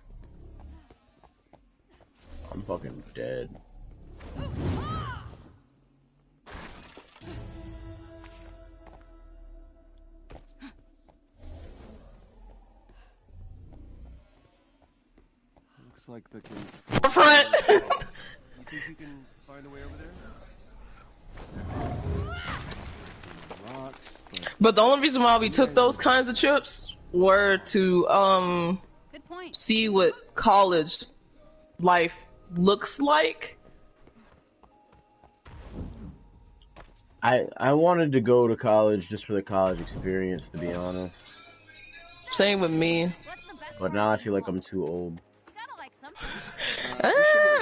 I'm fucking dead. Looks like the control. Front. You think you can find a way over there? Rocks, But the only reason why we took those kinds of trips were to Good point. see what college life looks like. I wanted to go to college just for the college experience, to be honest. Same with me. What's the best But now I feel like I'm too old. You gotta like something.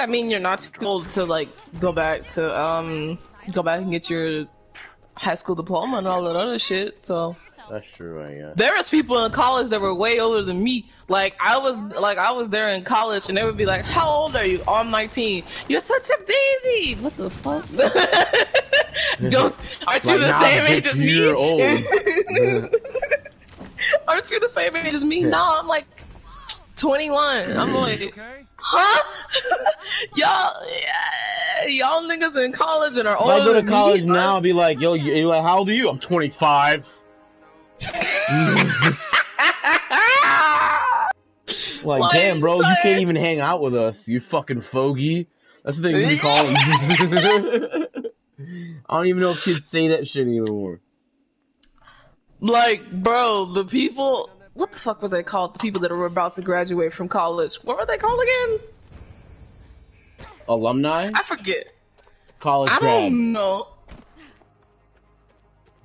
I mean, you're not too old to like go back and get your high school diploma and all that other shit. So That's true, I guess. there was people in college that were way older than me. Like I was there in college, and they would be like, "How old are you?" "Oh, I'm 19." "You're such a baby." What the fuck? Goes, aren't you Like, the nah, same bitch, age as me? you're old. Aren't you the same age as me? No, I'm like 21. I'm like, huh? y'all niggas in college and are If I older go to than college me? now, I'll be like, yo, you're like, how old are you? I'm 25. Like, damn, bro, you can't even hang out with us, you fucking fogey. That's the thing we call him. I don't even know if kids say that shit anymore. Like, bro, the people, what the fuck were they called? The people that were about to graduate from college. What were they called again? Alumni? I forget. College I grad. don't know.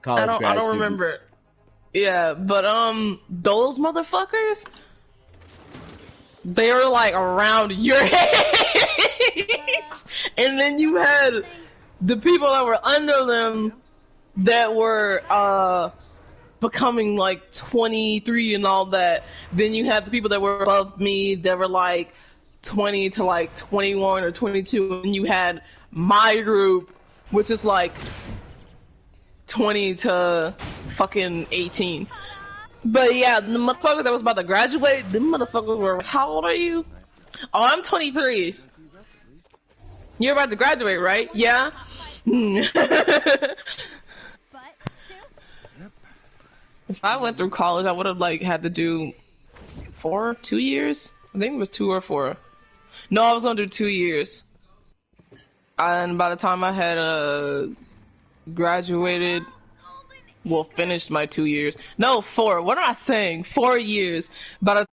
College grad I don't student. remember. Yeah, but those motherfuckers, they were like around your age. And then you had the people that were under them that were becoming like 23 and all that. Then you had the people that were above me that were like 20 to like 21 or 22, and you had my group, which is like 20 to fucking 18. But yeah, the motherfuckers that was about to graduate, them motherfuckers were, how old are you? Oh, I'm 23. You're about to graduate, right? Yeah? If I went through college, I would have like had to do 2 years? I think it was 2 or 4. No, I was gonna do 2 years. And by the time I had graduated, well, finished my 2 years. No, 4. What am I saying? 4 years. By the